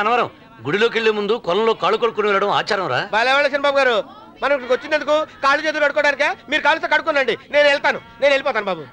అనవరం గుడిలోకి వెళ్లే ముందు కొలంలో కాళ్ళు కొడుకుని వెళ్ళడం ఆచారం రా. బాలేవాళ్ళ చంద్రబాబు గారు, మనం ఇక్కడికి వచ్చినందుకు కాళ్ళు చేతులు కడుక్కోవడానికే. మీరు కాళ్ళతో కడుక్కోనండి, నేను వెళ్ళిపోతాను బాబు.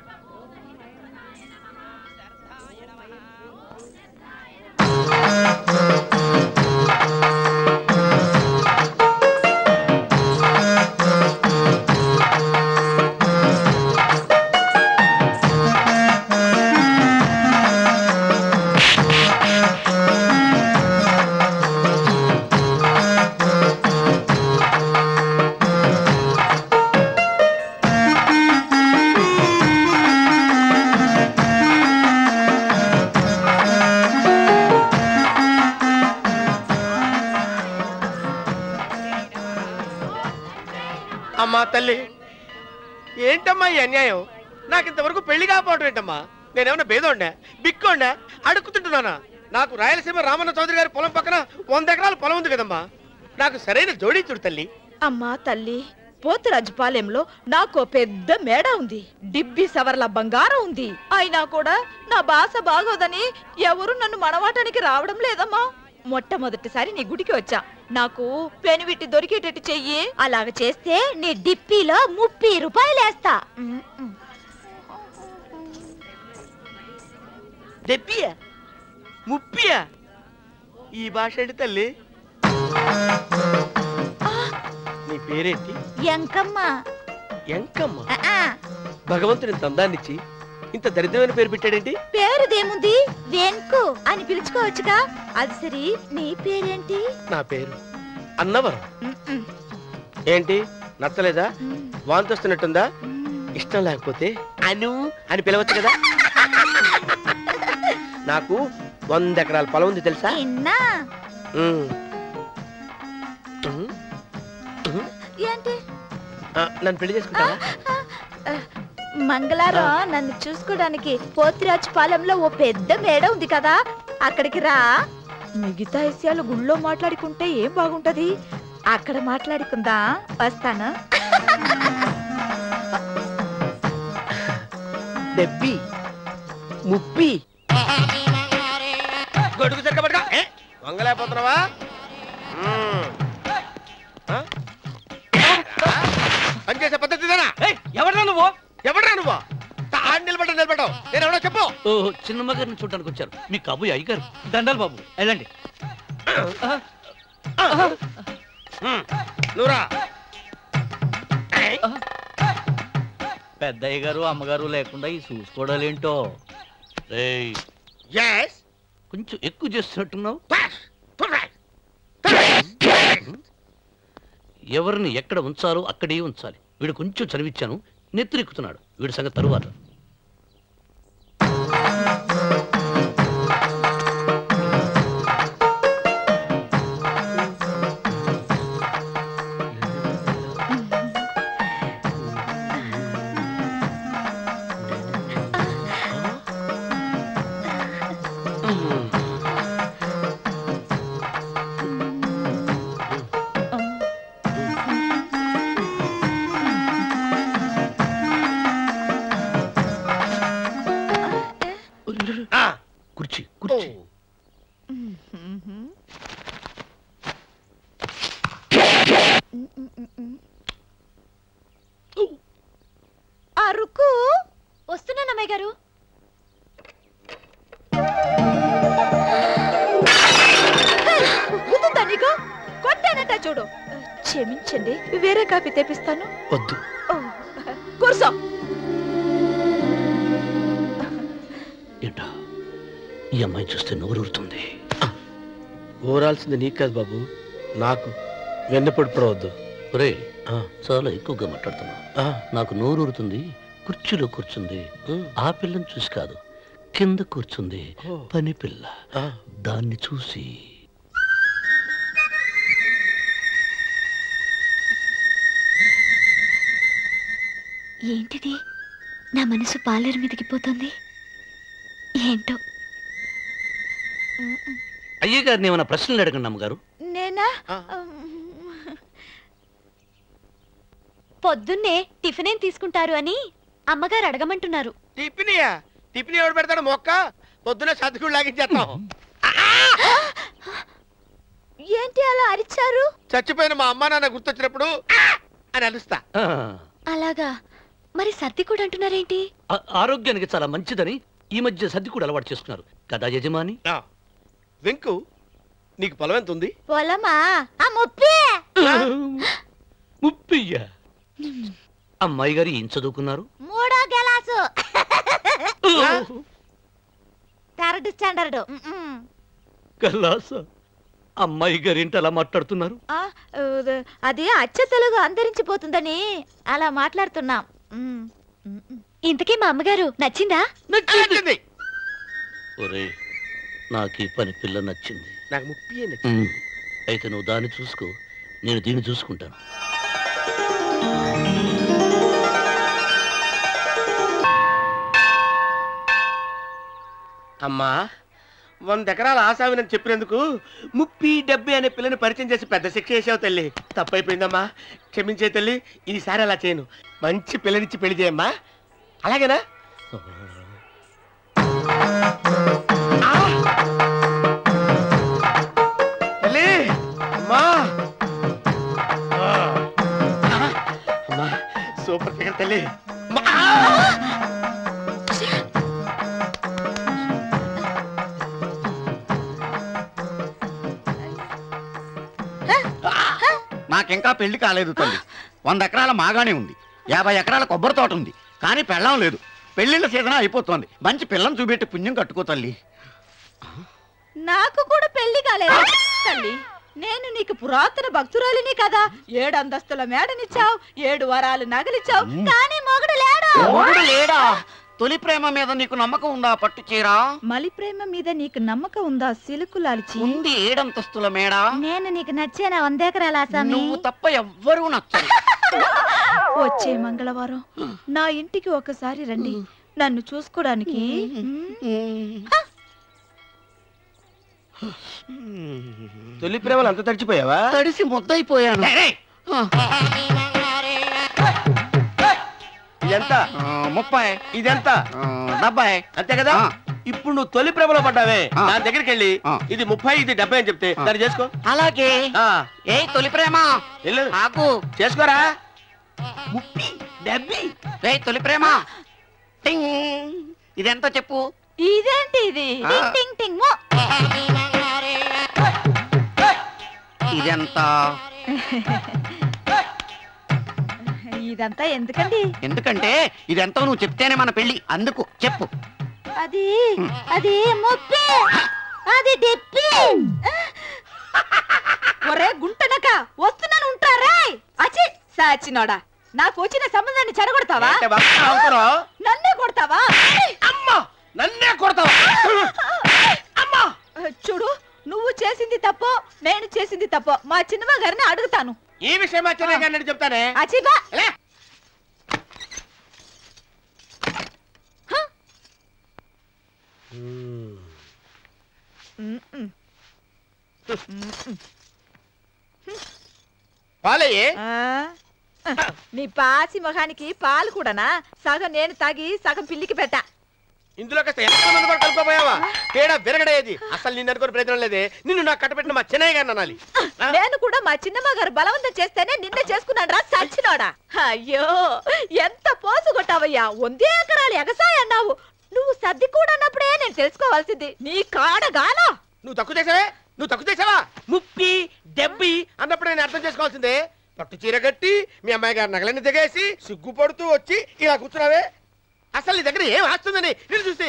అమ్మా తల్లి, ఏంటమ్మా ఈ అన్యాయం? నాకు ఇంతవరకు పెళ్లి కాకపోవటం ఏంటమ్మా? నేనేమన్నా బేదోండా, బిక్కోండా, అడుక్కుతుంటున్నానా? నాకు రాయలసీమ రామన్న చౌదరి గారి పొలం పక్కన 100 ఎకరాల పొలం ఉంది కదమ్మా. నాకు సరైన జోడించుడు తల్లి. అమ్మా తల్లి, పోతురాజుపాలెంలో నాకు పెద్ద మేడ ఉంది, డిబ్బి సవర్ల బంగారం ఉంది. అయినా కూడా నా భాష బాగోదని ఎవరు నన్ను మనవాటానికి రావడం లేదమ్మా. మొట్టమొదటిసారి నీ గుడికి వచ్చా. నాకు పెనివిట్టి దొరికేటట్టు చెయ్యి. అలాగ చేస్తే నీ డిప్పిలో 30 రూపాయలు వేస్తా. డెబ్బియా 30? ఈ భాష ఏంటి తల్లి? నీ పేరేంటి? ఎంకమ్మ. ఎంకమ్మ? భగవంతుని ఇంత అందాన్నిచ్చి ఇంత దరిద్రమైన పేరు పెట్టాడేంటి? పేరుదేముంది, వెంకు అని పిలుచుకోవచ్చుగా. అది సరి, నీ పేరేంటి? నా పేరు అన్నవరం. ఏంటి నచ్చలేదా? వాంతి వస్తున్నట్టుందా? ఇష్టం లేకపోతే అను అని పిలవచ్చు కదా. నాకు 100 ఎకరాల పొలం ఉంది తెలుసా? ఏంటి? నన్ను పెళ్లి చేసుకుంటావా? మంగళారం నన్ను చూసుకోవడానికి పోతిరాజుపాలెంలో ఓ పెద్ద మేడ ఉంది కదా, అక్కడికి రా. మిగతా విషయాలు గుళ్ళో మాట్లాడుకుంటే ఏం బాగుంటది, అక్కడ మాట్లాడుకుందా. వస్తాను. డెబ్బి 30 గొడుగు సరిగ్గా పట్టుకో. వంగలేకపోతున్నావా? పనిచేసే పద్ధతి ఎవడరా నువ్వు? నిలబడ్డావు. నేను ఎవడో చెప్పు. చిన్నమ్మ గారిని చూడడానికి వచ్చారు, మీ కాబోయే అయ్యగారు. దండాలు బాబు, వెళ్ళండి. నువ్వురా. పెద్దయ్య గారు అమ్మగారు లేకుండా ఈ చూసుకోవడాలేంటో. కొంచెం ఎక్కువ చేస్తున్నట్టున్నావు. ఎవరిని ఎక్కడ ఉంచాలో అక్కడే ఉంచాలి. వీడు కొంచెం చదివిచ్చాను, నెత్తిరెక్కుతున్నాడు. వీడి సంగతి తరువాత. కుర్చీ కుర్చీ. అరుకు వస్తున్నాను అమ్మాయి గారు. కొట్టానట చూడు. క్షమించండి, వేరే కాఫీ తెప్పిస్తాను. వద్దు. కూర్చో. ఏంటా ఈ అమ్మాయి చూస్తే నోరూరుతుంది. ఊరాల్సింది నీకు కాదు బాబు, నాకు. వెన్నపొడి పడవద్దు. రే, చాలా ఎక్కువగా మాట్లాడుతున్నా. నాకు నోరూరుతుంది. కుర్చీలో కూర్చుంది. ఆ పిల్లని చూసి కాదు, కింద కూర్చుంది పని పిల్ల. దాన్ని చూసి. ఏంటిది? నా మనసు పాలేరు మీదకి పోతుంది. ఏంటో. అయ్యగారిని ఏమైనా ప్రశ్నలు అడగండి అమ్మగారు. నేనా? పొద్దున్నే టిఫిన్ ఏం తీసుకుంటారు అని అమ్మగారు అడగమంటున్నారు. టిఫినియా? టిఫిన్ ఎవడు పెడతాడు? మొక్క పొద్దునే సర్దుకుడు లాగించేస్తాం. ఏంటి అలా అరిచారు? చచ్చిపోయిన మా అమ్మా నాన్న గుర్తొచ్చినప్పుడు అని అలుస్తా. అలాగా? మరి సర్ది కూడా అంటున్నారేంటి? ఆరోగ్యానికి చాలా మంచిదని ఈ మధ్య సర్ది కూడా అలవాటు చేసుకున్నారు కదా యజమాని. వెంకు, నీకు పొలం ఎంత ఉంది? పొలమా? ముప్పయ్య. అమ్మాయి గారు ఏం చదువుకున్నారు? 3వ క్లాసు, 3rd స్టాండర్డ్. కల్లాస. అమ్మాయి గారు ఏంటి అలా మాట్లాడుతున్నారు? అది అచ్చ తెలుగు అంతరించిపోతుందని అలా మాట్లాడుతున్నాం. ఇంతకీ మా అమ్మగారు నచ్చిందా? నచ్చింది. ఒరే, నాకు ఈ పని పిల్ల నచ్చింది. నాకు 30 నచ్చింది. అయితే నువ్వు దాన్ని చూసుకో, నేను దీన్ని చూసుకుంటాను. అమ్మా, 100 ఎకరాల ఆసామినని చెప్పినందుకు 30-70 అనే పిల్లని పరిచయం చేసి పెద్ద శిక్ష చేసావు తల్లి. తప్పైపోయిందమ్మా, క్షమించే తల్లి. ఈసారి అలా చేయను. మంచి పిల్లనిచ్చి పెళ్లి చేయమ్మా. అలాగేనా? తల్లి, అమ్మా, అమ్మా, సూపర్ ఫిగర్ తల్లి. నాకింకా పెళ్లి కాలేదు తల్లి. 100 ఎకరాల మాగానే ఉంది, 50 ఎకరాల కొబ్బరి తోట ఉంది, కానీ పెళ్ళం లేదు. పెళ్లిళ్ళ సీజన్ అయిపోతుంది. మంచి పిల్లని చూపెట్టి పుణ్యం కట్టుకో తల్లి. నాకు కూడా పెళ్లి కాలేదు తల్లి. నేను నీకు పురాతన భక్తురాలిని కదా. 7 అంతస్తుల మేడనిచ్చావు, 7 వరాలు నగలిచ్చావు, కానీ మొగుడు లేడు. మొగుడు లేడా? తొలి ప్రేమ మీద నీకు నమ్మకం ఉందా? పట్టు చీర. మలి ప్రేమ మీద నీకు నమ్మకం ఉందా? సిలుకులాల్చి ఉంది 7 అంతస్తుల మేడ. నేను నీకు నచ్చేనా? 100 ఎకరాల ఆసామి. నువ్వు తప్ప ఎవ్వరూ నచ్చరు. వచ్చే మంగళవారం నా ఇంటికి ఒకసారి రండి, నన్ను చూసుకోవడానికి. తొలి ప్రేమలు అంత తడిచిపోయావా? తడిసి ముద్దయిపోయాను. ఇదెంత? 30. ఇదెంత? 70. అంతే కదా. ఇప్పుడు నువ్వు తొలి ప్రేమలో పడ్డావే, నా దగ్గరికి వెళ్ళి ఇది 30 ఇది 70 అని చెప్తే దాన్ని చేసుకో. అలాగే. ఏ తొలి ప్రేమ ఆకు చేసుకోరా. 30 70. ఏ తొలి ప్రేమ ఇదెంత చెప్పు. ఇదేంటి ఇది? టింగ్ టింగ్ మో. ఇదెంత? ఇదంతా ఎందుకండి? ఎందుకంటే ఇదెంతో నువ్వు చెప్తేనే మన పెళ్లి. అందుకు చెప్పు. అది అది 30, అది 70. ఒరే గుంటనక, వస్తున్నాను ఉంటారా? అచి సాచినోడా, నాకు వచ్చిన సంబంధాన్ని చెడగొడతావా? నన్నే కొడతావా? అమ్మా, నన్నే కొడతావా? అమ్మా, చూడు, నువ్వు చేసింది తప్పో నేను చేసింది తప్పో మా చిన్నమ్మ గారిని అడుగుతాను. ఈ విషయం మా చిన్న గారిని చెప్తానే. అచిబా పాలయ్యే. నీ పాసి మొహానికి పాలు కూడానా? సగం నేను తాగి సగం పిల్లికి పెట్టా. ఇందులో కాస్త ఎంత మంది కూడా కలుపుకోపోయావా? తేడా విరగడేది. అసలు నిన్ను అనుకుని ప్రయత్నం లేదే. నిన్ను నాకు కట్టబెట్టిన మా చిన్నయ్య గారిని అనాలి. నేను కూడా మా చిన్నమ్మ గారు బలవంతం చేస్తేనే నిన్నే చేసుకున్నాను రా సచ్చినోడా. అయ్యో, ఎంత పోసు కొట్టావయ్యా. 100 ఎకరాలు ఎగసాయి అన్నావు. నువ్వు సర్ది కూడా అన్నప్పుడే నేను తెలుసుకోవాల్సింది. నీ కాడగానా? నువ్వు తక్కువ చేసావే, నువ్వు తక్కువ చేసావా? 30 70 అన్నప్పుడు నేను అర్థం చేసుకోవాల్సిందే. పట్టు చీర కట్టి మీ అమ్మాయి గారు నగలన్నీ దిగేసి సిగ్గుపడుతూ వచ్చి ఇలా కూర్చున్నావే. అసలు నీ దగ్గర ఏం ఆస్తుందని నేను చూసి.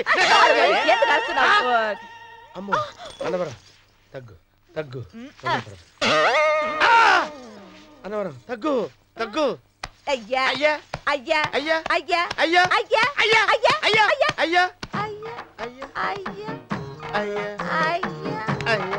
అమ్మో, అన్నవరం తగ్గు తగ్గు. అన్నవరం తగ్గు తగ్గు. అయ్యా అయ్యా అయ్యా అయ్యా అయ్యా అయ్యా అయ్యా అయ్యా అయ్యా అయ్యా అయ్యా అయ్యా అయ్యా అయ్యా అయ్యా అయ్యా అయ్యా అయ్యా